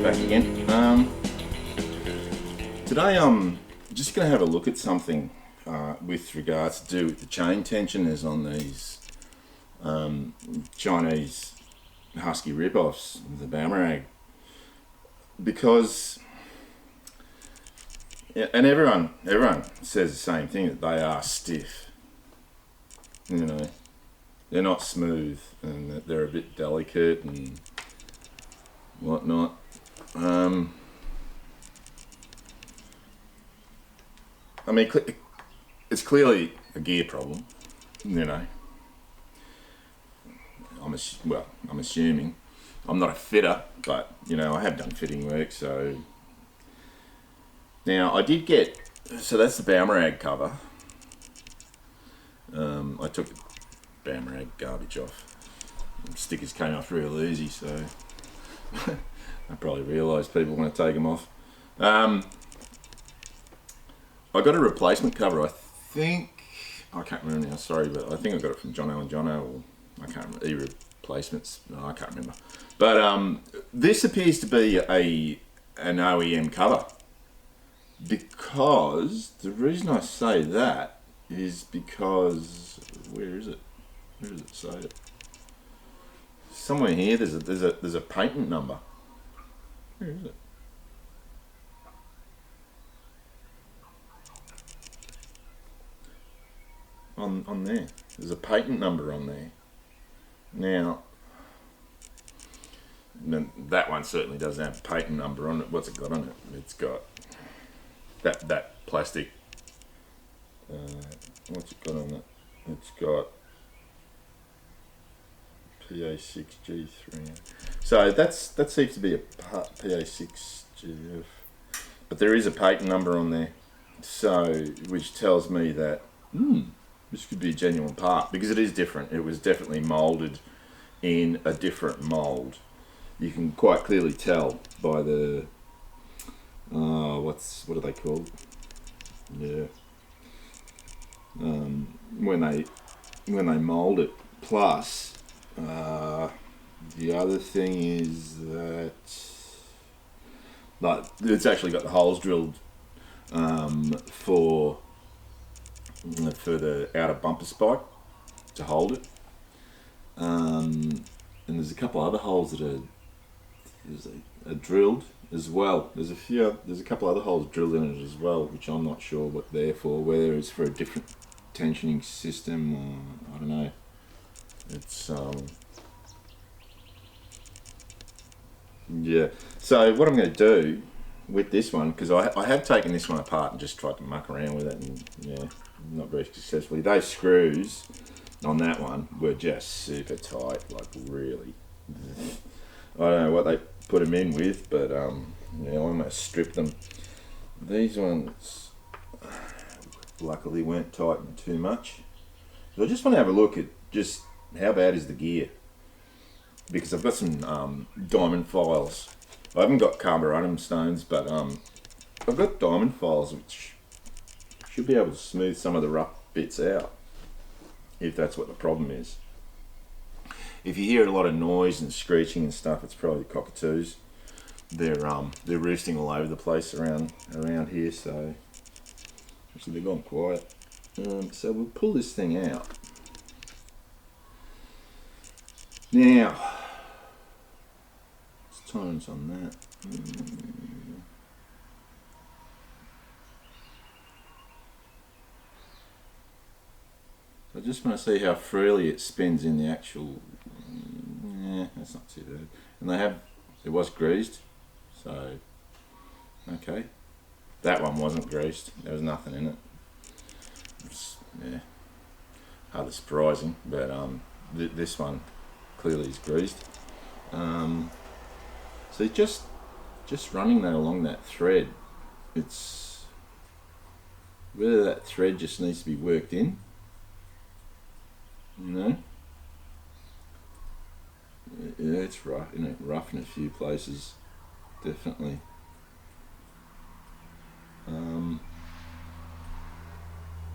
back again. Today I'm just going to have a look at something with regards to do with the chain tensioners on these Chinese Husky rip-offs, the Baumr AG, because and everyone says the same thing, that they are stiff. You know, they're not smooth and that they're a bit delicate and whatnot. I mean, it's clearly a gear problem, you know. I'm assuming. I'm not a fitter, but, you know, I have done fitting work, so. Now, I did get, so that's the Baumr AG cover. I took the Baumr AG garbage off. Stickers came off real easy, so I probably realised people want to take them off. I got a replacement cover, I think, I can't remember now, sorry, but I think I got it from Jono and Jono, or I can't remember, e-replacements, no, I can't remember. But this appears to be an OEM cover, because the reason I say that is because, where is it? Where does it say it? Somewhere here there's a patent number. Where is it? On there. There's a patent number on there. Now, that one certainly doesn't have a patent number on it. What's it got on it? It's got that plastic. What's it got on it? It's got PA6G3. So that seems to be a PA6G, but there is a patent number on there. So, which tells me that this could be a genuine part, because it is different. It was definitely moulded in a different mould. You can quite clearly tell by the what are they called? Yeah. When they mould it. Plus, the other thing is that, like, it's actually got the holes drilled for the outer bumper spike to hold it, and there's a couple other holes that are drilled as well. There's a couple other holes drilled in it as well, which I'm not sure what they're for, whether it's for a different tensioning system or I don't know. It's yeah. So what I'm going to do with this one, because I have taken this one apart and just tried to muck around with it, and yeah, not very successfully. Those screws on that one were just super tight, like really. I don't know what they put them in with, but yeah, I almost stripped them. These ones luckily weren't tightened too much. So I just want to have a look at just how bad is the gear, because I've got some diamond files. I haven't got carborundum stones, but I've got diamond files which should be able to smooth some of the rough bits out, if that's what the problem is. If you hear a lot of noise and screeching and stuff, it's probably cockatoos. They're roosting all over the place around here, so actually they've gone quiet. So we'll pull this thing out. Now, what's tolerance on that? I just want to see how freely it spins in the actual. Yeah, that's not too bad. And it was greased, so okay. That one wasn't greased. There was nothing in it. It's, yeah, hardly surprising, but this one clearly is greased. So just running that along that thread, it's whether that thread just needs to be worked in. You know, yeah, it's rough, you know, rough in a few places, definitely.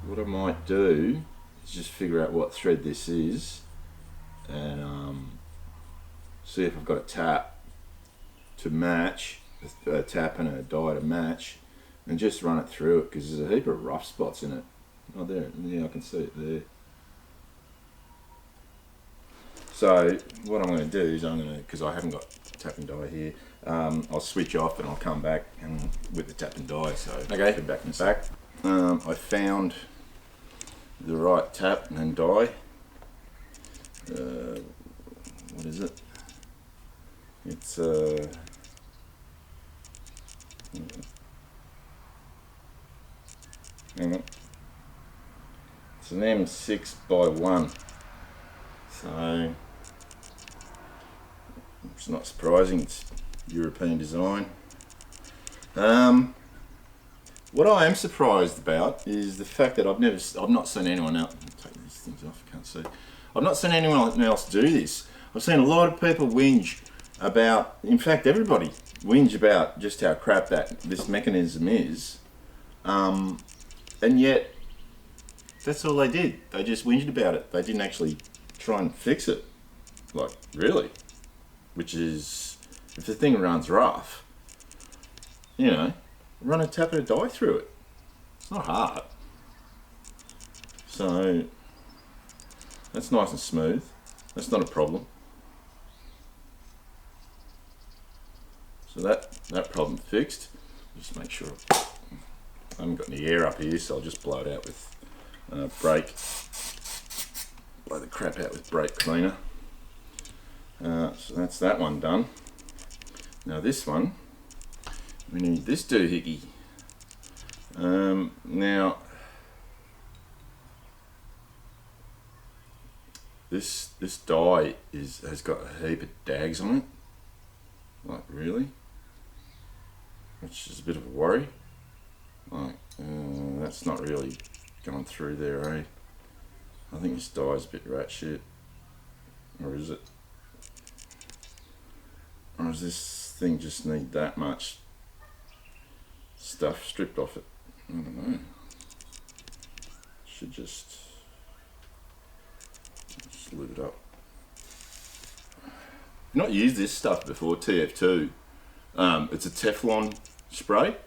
What I might do is just figure out what thread this is, and see if I've got a tap to match, a tap and a die to match, and just run it through it, because there's a heap of rough spots in it. Oh, there, yeah, I can see it there. So what I'm going to do is because I haven't got tap and die here, I'll switch off and I'll come back and with the tap and die. So okay, get back in a sec. I found the right tap and die. What is it? It's hang on. It's an M6x1. So it's not surprising, it's European design. What I am surprised about is the fact that I've not seen anyone else take these things off, I can't see. I've not seen anyone else do this. I've seen a lot of people whinge about, in fact everybody whinge about just how crap that this mechanism is, and yet that's all they did. They just whinged about it. They didn't actually try and fix it. Like, really? Which is, if the thing runs rough, you know, run a tap and a die through it. It's not hard. So that's nice and smooth. That's not a problem. So that problem fixed. Just make sure I haven't got any air up here, so I'll just blow it out with brake. Blow the crap out with brake cleaner. So that's that one done. Now this one, we need this doohickey. Now this die has got a heap of dags on it. Like, really? Which is a bit of a worry. Like, that's not really going through there, eh? I think this die's a bit rat shit. Or is it? Or does this thing just need that much stuff stripped off it? I don't know. Should just lube it up. I've not used this stuff before, TF2. It's a Teflon spray.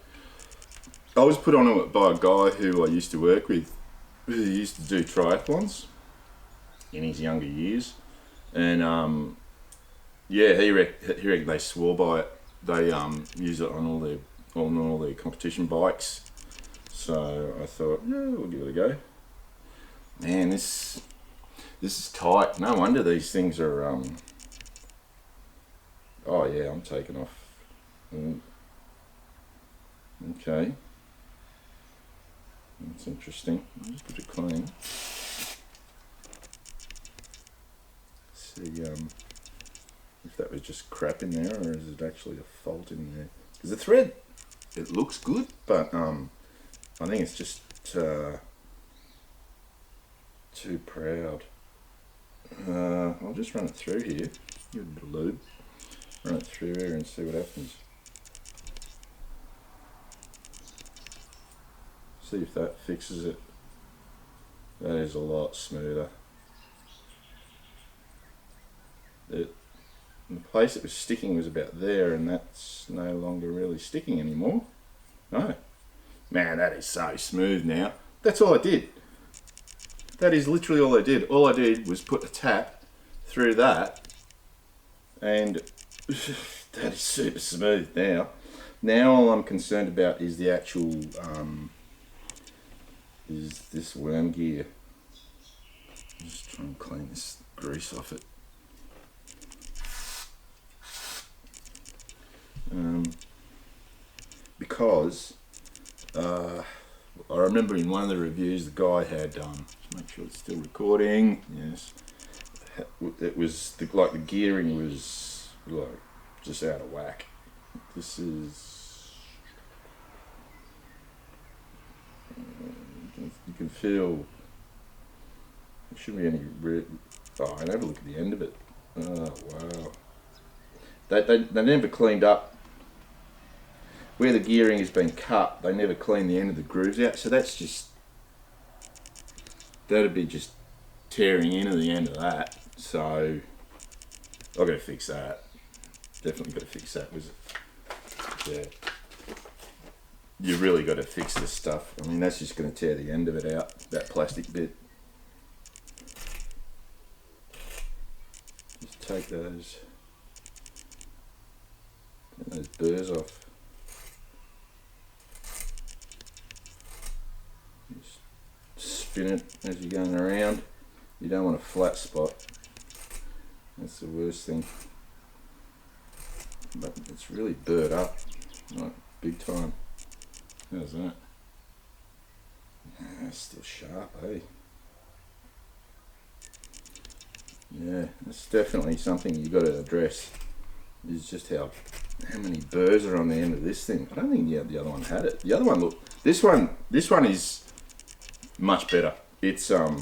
I was put on it by a guy who I used to work with, who used to do triathlons in his younger years, and yeah, he reckoned they swore by it. They use it on all their competition bikes. So I thought, yeah, we'll give it a go. Man, this is tight. No wonder these things are. Oh yeah, I'm taking off. Okay. That's interesting. I'll just put it clean. See if that was just crap in there, or is it actually a fault in there? Because the thread, it looks good, but I think it's just too proud. I'll just run it through here. Give it a bit of lube. Run it through here and see what happens. See if that fixes it. That is a lot smoother. The place it was sticking was about there, and that's no longer really sticking anymore. No. Man, that is so smooth now. That's all I did. That is literally all I did. All I did was put a tap through that, and that is super smooth now. Now all I'm concerned about is the actual is this worm gear. Just try and clean this grease off it. Because I remember in one of the reviews the guy had, just make sure it's still recording, yes, it was like the gearing was like just out of whack. This is, you can feel, there shouldn't be any oh, and have a look at the end of it. Oh wow, they never cleaned up where the gearing has been cut. They never cleaned the end of the grooves out, so that's just, that'd be just tearing into the end of that. So I've got to fix that. definitely got to fix that. Was it? Yeah. You really got to fix this stuff. I mean, that's just going to tear the end of it out, that plastic bit. Just take those burrs off. Just spin it as you're going around. You don't want a flat spot. That's the worst thing. But it's really burred up, like big time. How's that? It's still sharp, eh? Yeah, it's definitely something you've got to address. Is just how many burrs are on the end of this thing. I don't think the other one had it. The other one, look, this one is much better. It's you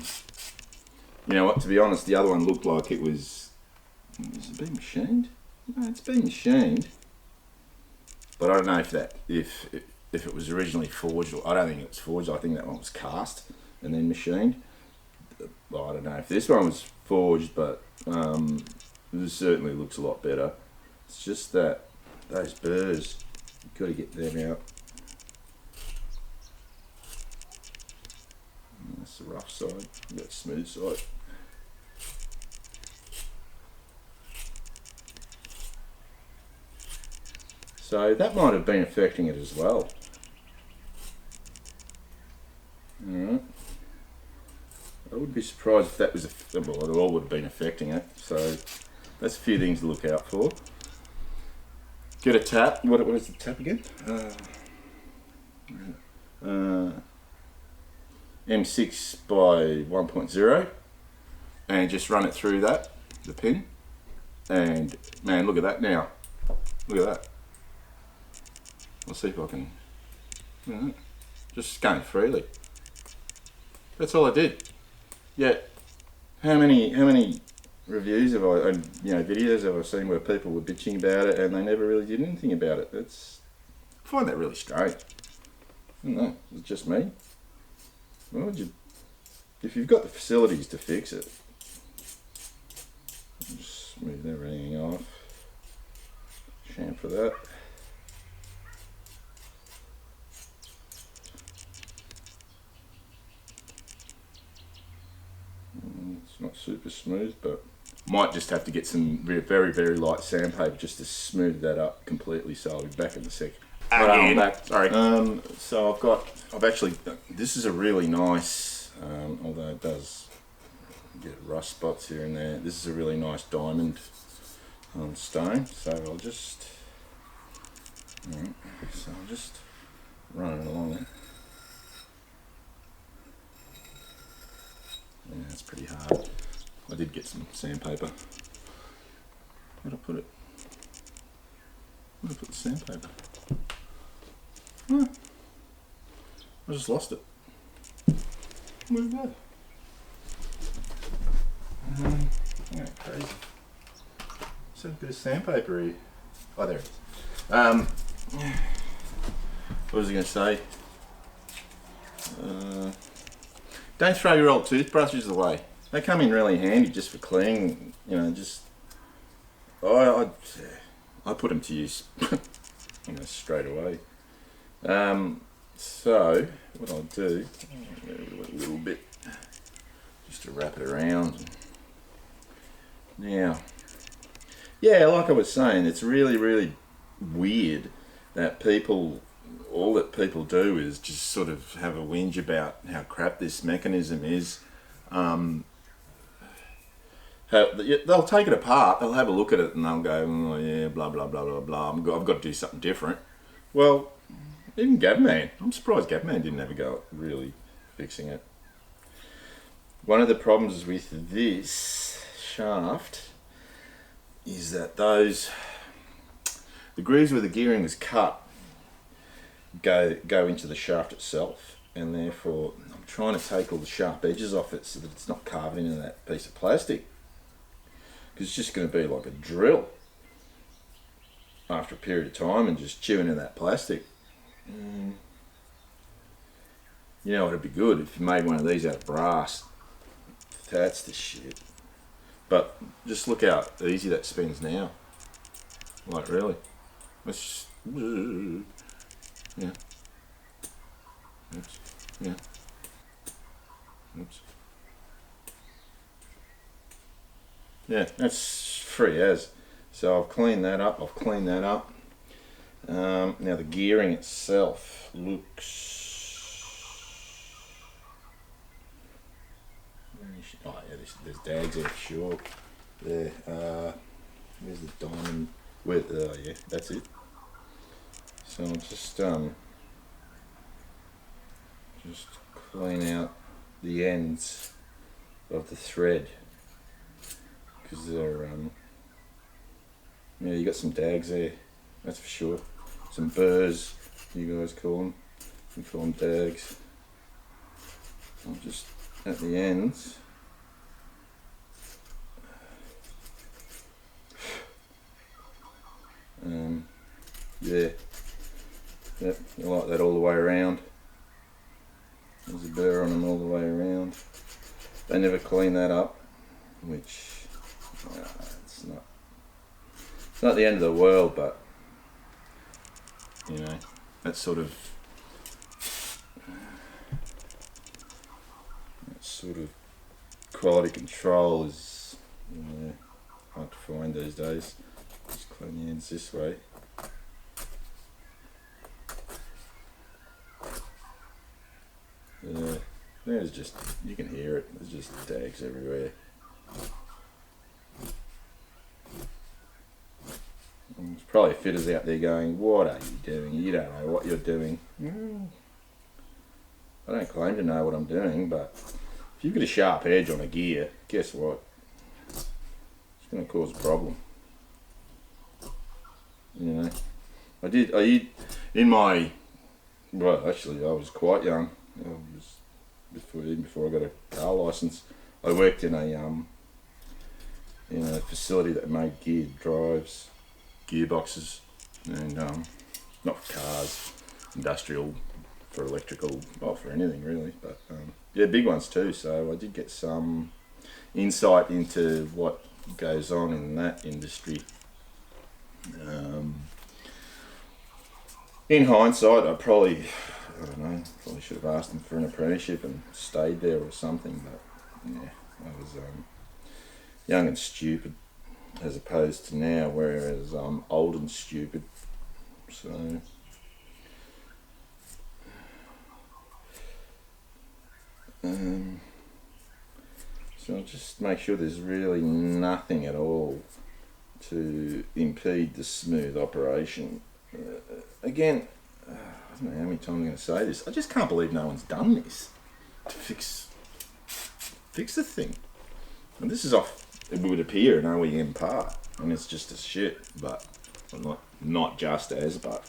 know what? To be honest, the other one looked like it was. Is it being machined? No, it's been machined. But I don't know if it was originally forged. I don't think it was forged. I think that one was cast and then machined. Well, I don't know if this one was forged, but it certainly looks a lot better. It's just that those burrs, you've got to get them out. And that's the rough side. That smooth side. So that might have been affecting it as well. Alright. I would be surprised if that was, well, it all would have been affecting it. So that's a few things to look out for. Get a tap. What is the tap again? M6 by 1.0. And just run it through that, the pin. And man, look at that now. Look at that. I'll see if I can, you know, just going freely. That's all I did. Yet, how many reviews have I, and videos have I seen where people were bitching about it and they never really did anything about it? I find that really strange. I don't know. Is it just me? Why would you? If you've got the facilities to fix it, just smooth everything off. Chamfer that. It's not super smooth, but might just have to get some very, very light sandpaper just to smooth that up completely. So I'll be back in a sec. I'm back. Sorry. So I've actually, this is a really nice, although it does get rust spots here and there. This is a really nice diamond stone. So I'll just run it along there. Yeah, it's pretty hard. I did get some sandpaper. Where'd I put it? Where'd I put the sandpaper? Oh, I just lost it. Where'd it go? Yeah, crazy. So a bit of sandpaper here. Oh, there it is. What was I going to say? Don't throw your old toothbrushes away. They come in really handy just for cleaning, I put them to use straight away. So what I'll do, a little bit just to wrap it around. Now, yeah, like I was saying, it's really, really weird that all that people do is just sort of have a whinge about how crap this mechanism is. They'll take it apart, they'll have a look at it and they'll go, oh yeah, blah, blah, blah, blah, blah, I've got to do something different. Well, even Gabman, I'm surprised Gabman didn't have a go at really fixing it. One of the problems with this shaft is that the grooves where the gearing was cut go into the shaft itself, and therefore I'm trying to take all the sharp edges off it so that it's not carved into that piece of plastic, because it's just going to be like a drill after a period of time and just chewing in that plastic. You know, it'd be good if you made one of these out of brass. That's the shit. But just look how easy that spins now. Like really? Let's just, yeah. Oops. Yeah. Oops. Yeah, that's free as. So I've cleaned that up. Now the gearing itself looks. Oh yeah, there's dags there for sure. There. Where's the diamond? Yeah, that's it. So I'll just clean out the ends of the thread because they're yeah, you got some dags there, that's for sure. Some burrs, you guys call them. We call them dags. I'll just at the ends. Yeah, yep, you like that all the way around. There's a burr on them all the way around. They never clean that up, which it's not the end of the world, but you know, that sort of quality control is hard to find these days. Just clean the ends this way. There's just, you can hear it, there's just dags everywhere. And there's probably fitters out there going, what are you doing? You don't know what you're doing. I don't claim to know what I'm doing, but if you've got a sharp edge on a gear, guess what? It's going to cause a problem. You know, well, actually I was quite young. I was before I got a car license. I worked in a facility that made geared drives, gearboxes, and not for cars, industrial, for electrical, well, for anything really, but yeah, big ones too. So I did get some insight into what goes on in that industry. In hindsight, I probably should have asked them for an apprenticeship and stayed there or something, but yeah, I was young and stupid as opposed to now, whereas I'm old and stupid. So I'll just make sure there's really nothing at all to impede the smooth operation. Again, I don't know how many times I'm going to say this. I just can't believe no one's done this to fix the thing. And this is off, it would appear, an OEM part, and it's just a shit. But well, not just as, but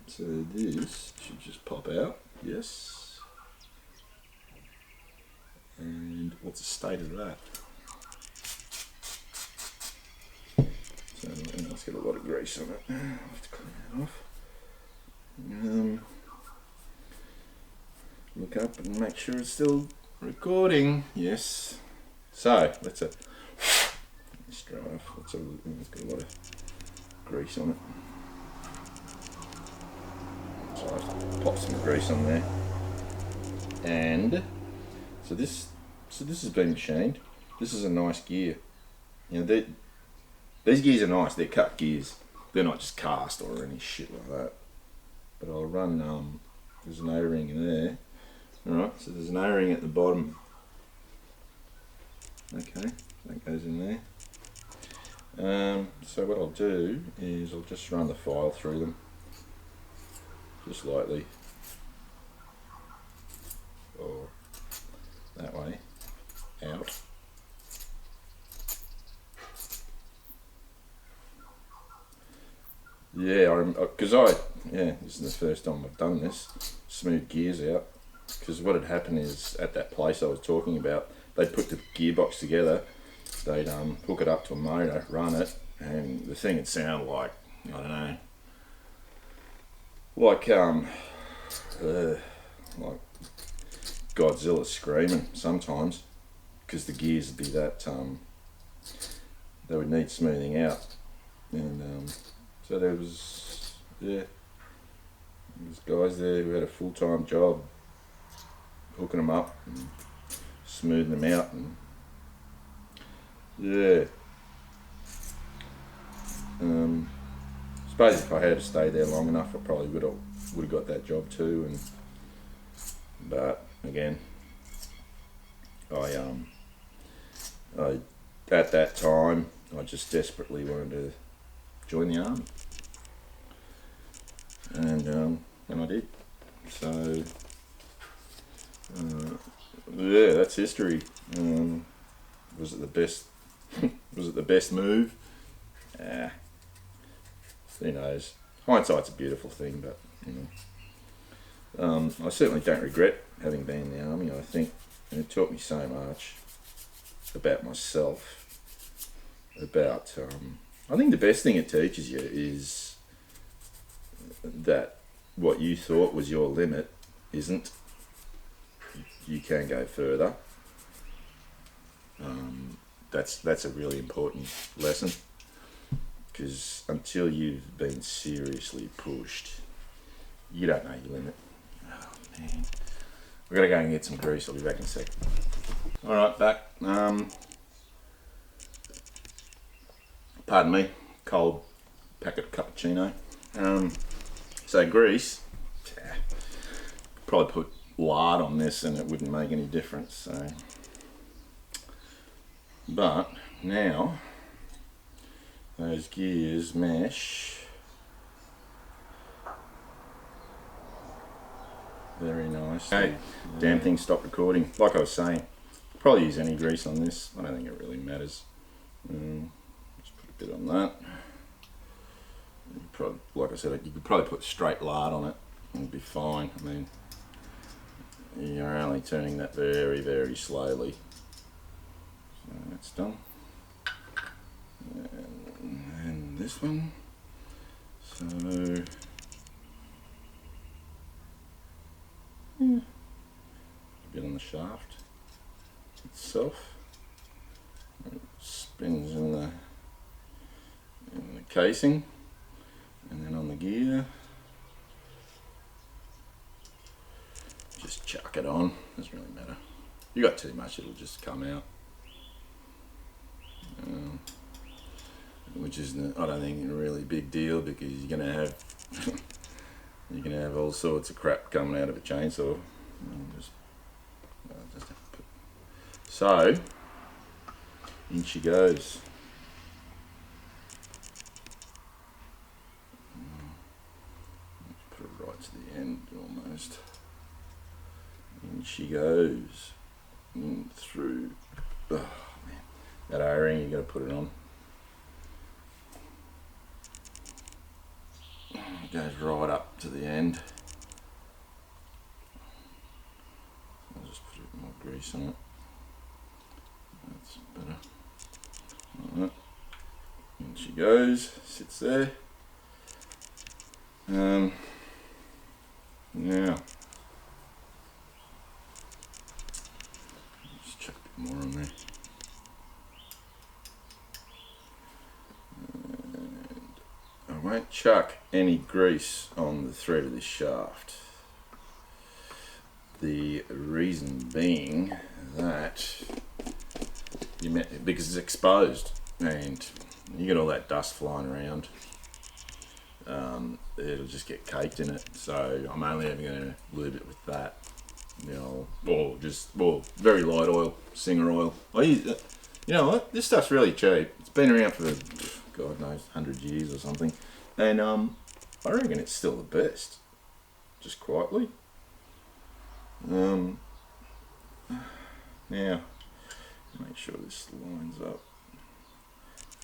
so this should just pop out. Yes. And what's the state of that? So let's get a lot of grease on it. I'll have to clean that off. Look up and make sure it's still recording. Yes. So let's dry off. It's got a lot of grease on it. So I have to pop some grease on there. And so this has been machined. This is a nice gear. You know, these gears are nice. They're cut gears. They're not just cast or any shit like that. But I'll run. There's an O-ring in there. All right. So there's an O-ring at the bottom. Okay, that goes in there. So what I'll do is I'll just run the file through them, just lightly, or that way, out. Yeah, this is the first time I've done this, smooth gears out, because what had happened is at that place I was talking about, they'd put the gearbox together, they'd hook it up to a motor, run it, and the thing would sound like, I don't know, like Godzilla screaming sometimes, because the gears would be that, they would need smoothing out. And so there was, yeah, there's guys there who had a full-time job hooking them up and smoothing them out, and yeah. I suppose if I had stayed there long enough, I probably would have got that job too. But again, I at that time I just desperately wanted to join the army, and I did. So yeah, that's history. Was it the best? Was it the best move? Who knows? Hindsight's a beautiful thing, but you know, I certainly don't regret having been in the army. I think it taught me so much about myself. About I think the best thing it teaches you is that what you thought was your limit isn't. You can go further. That's a really important lesson, because until you've been seriously pushed, you don't know your limit. Oh man, we're gonna go and get some grease. I'll be back in a sec. All right, back. Pardon me, cold packet of cappuccino. So grease. Probably put lard on this and it wouldn't make any difference. So, but now those gears mesh very nice. Hey, damn thing stopped recording. Like I was saying, probably use any grease on this. I don't think it really matters. Just put a bit on that. Probably, like I said, you could probably put straight lard on it and it'd be fine. I mean, you're only turning that very, very slowly. So that's done. And this one. So a bit on the shaft itself. It spins in the casing, and then on the gear. Just chuck it on, doesn't really matter. You got too much, it'll just come out. Which is, I don't think, a really big deal, because you're gonna have all sorts of crap coming out of a chainsaw. So in she goes. Let's put it right to the end almost. In she goes, in through. Oh man, that O-ring, you got to put it on. It goes right up to the end. I'll just put a bit more grease on it. That's better. Alright, in she goes, sits there. Now. More on there. And I won't chuck any grease on the thread of this shaft. The reason being that because it's exposed and you get all that dust flying around, it'll just get caked in it. So I'm only ever going to lube it with that. You know, or very light oil, Singer oil. I use, you know what? This stuff's really cheap. It's been around for God knows 100 years or something, and I reckon it's still the best. Just quietly. Now, make sure this lines up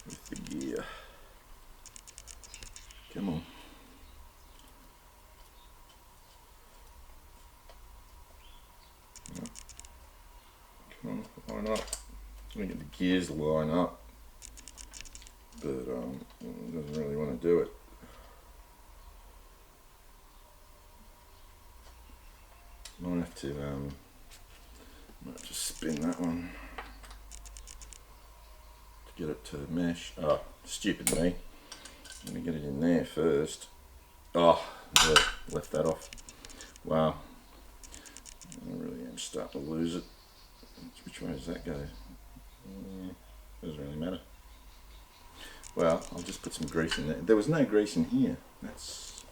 with the gear. Come on. Come on, line up. We get the gears to line up, but it doesn't really want to do it. Might have to might just spin that one to get it to mesh. Oh, stupid me. Let me get it in there first. Oh, yeah, left that off. Wow. I really am starting to lose it. Which way does that go? Doesn't really matter. Well, I'll just put some grease in there. There was no grease in here. That's...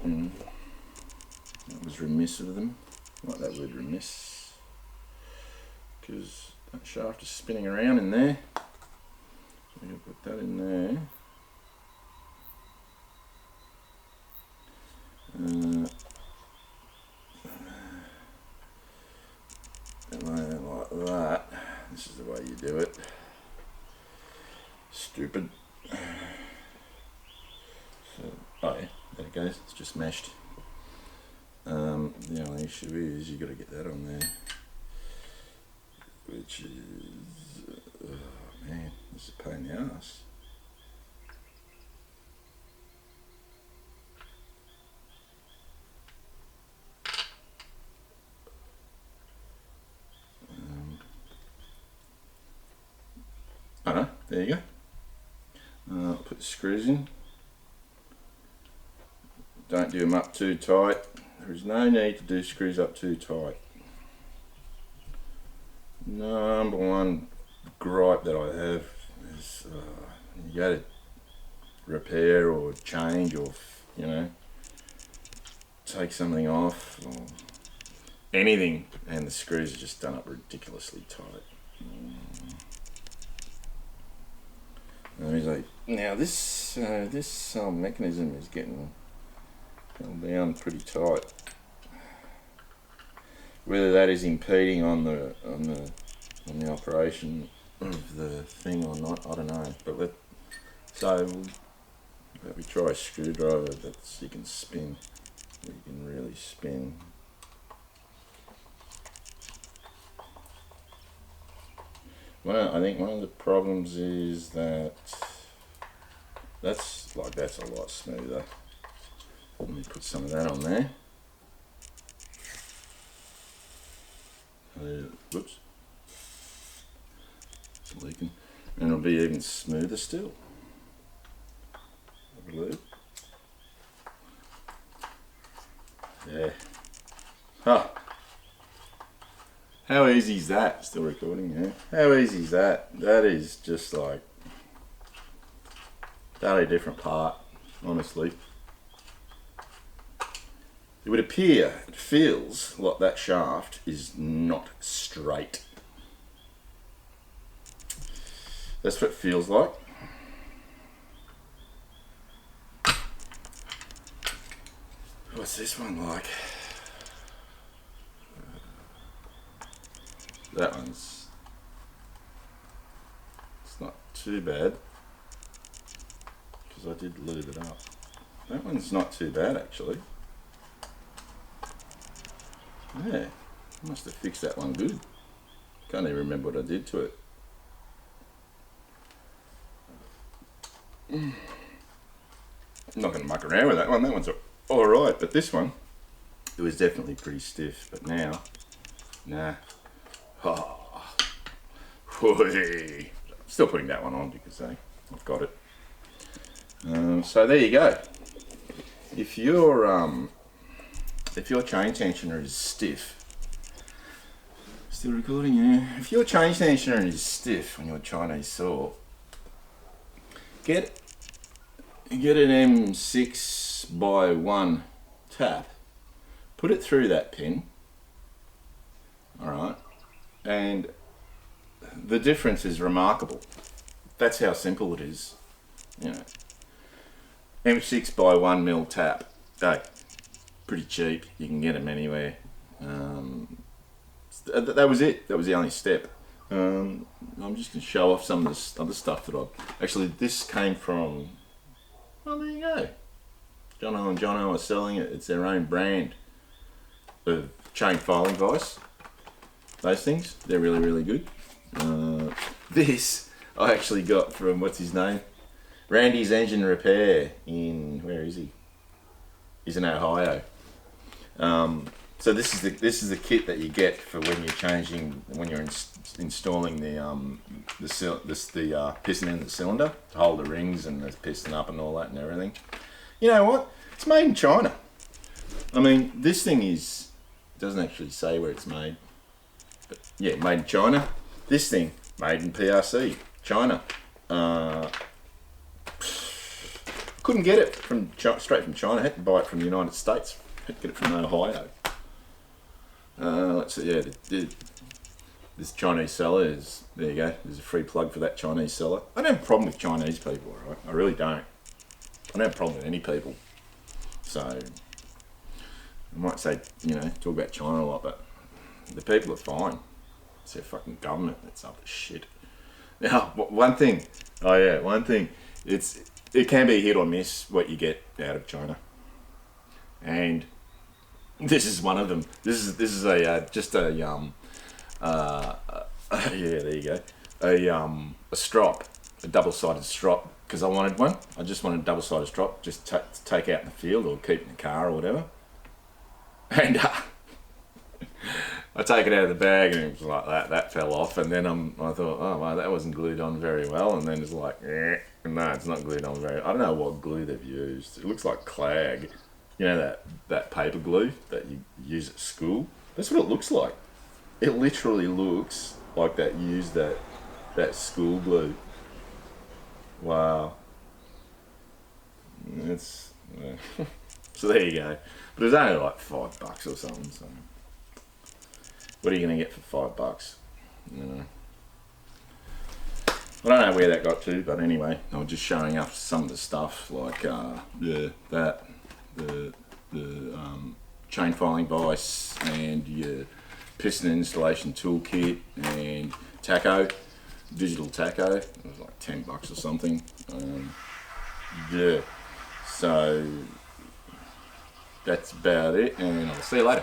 that was remiss of them. I like that word remiss. Because that shaft is spinning around in there. So I'm going to put that in there. Like that. This is the way you do it. Stupid. So, oh yeah, there it goes. It's just meshed. The only issue is you got to get that on there, which is oh man, this is a pain in the ass. I don't know. There you go. Put the screws in. Don't do them up too tight. There is no need to do screws up too tight. Number one gripe that I have is you go to repair or change or take something off or anything, and the screws are just done up ridiculously tight. Now this mechanism is getting held down pretty tight. Whether that is impeding on the operation of the thing or not, I don't know. But we try a screwdriver that you can spin. You can really spin. Well, I think one of the problems is that that's a lot smoother. Let me put some of that on there. Whoops. It's leaking. And it'll be even smoother still, I believe. Yeah. Huh. How easy is that? Still recording, yeah? How easy is that? That is just like totally different part, honestly. It would appear, it feels like that shaft is not straight. That's what it feels like. What's this one like? That one's, it's not too bad because I did lube it up. That one's not too bad actually. Yeah, I must have fixed that one good. Can't even remember what I did to it. I'm not going to muck around with that one. That one's alright, but this one, it was definitely pretty stiff, but now, nah. Oh. Still putting that one on because I've got it. So there you go. If your chain tensioner is stiff, still recording, yeah. If your chain tensioner is stiff on your Chinese saw, get an M6x1 tap, put it through that pin. All right. And the difference is remarkable. That's how simple it is. M6x1 mil tap. Hey, pretty cheap. You can get them anywhere. That was it. That was the only step. I'm just going to show off some of this other stuff that actually, this came from, well, there you go. Jono and Jono are selling it. It's their own brand of chain filing vise. Those things, they're really, really good. This I actually got from, what's his name? Randy's Engine Repair in, where is he? He's in Ohio. So this is the kit that you get for when you're installing the piston in the cylinder to hold the rings and the piston up and all that and everything. You know what? It's made in China. I mean, this thing doesn't actually say where it's made, but yeah, made in China. This thing made in PRC, China. Couldn't get it straight from China. Had to buy it from the United States. Had to get it from Ohio. Let's see. Yeah, this Chinese seller is there. You go. There's a free plug for that Chinese seller. I don't have a problem with Chinese people, right? I really don't. I don't have a problem with any people. So I might say, talk about China a lot, but the people are fine. It's their fucking government that's up to shit. Now, one thing. It can be hit or miss what you get out of China, and this is one of them. This is a yeah, there you go. A strop, a double-sided strop, because I wanted one. I just wanted a double-sided strop, just to take out in the field or keep in the car or whatever. And I take it out of the bag and it was like that fell off, and then I thought, oh well, that wasn't glued on very well, and then it's like, no, it's not glued on very. I don't know what glue they've used. It looks like clag. You know that paper glue that you use at school? That's what it looks like. It literally looks like that school glue. Wow. It's so there you go. But it was only like $5 or something. So what are you going to get for $5? I don't know where that got to, but anyway, I was just showing up some of the stuff like the chain filing vise and your piston installation toolkit and tacho, digital tacho. It was like $10 or something. Yeah, so that's about it, and I'll see you later.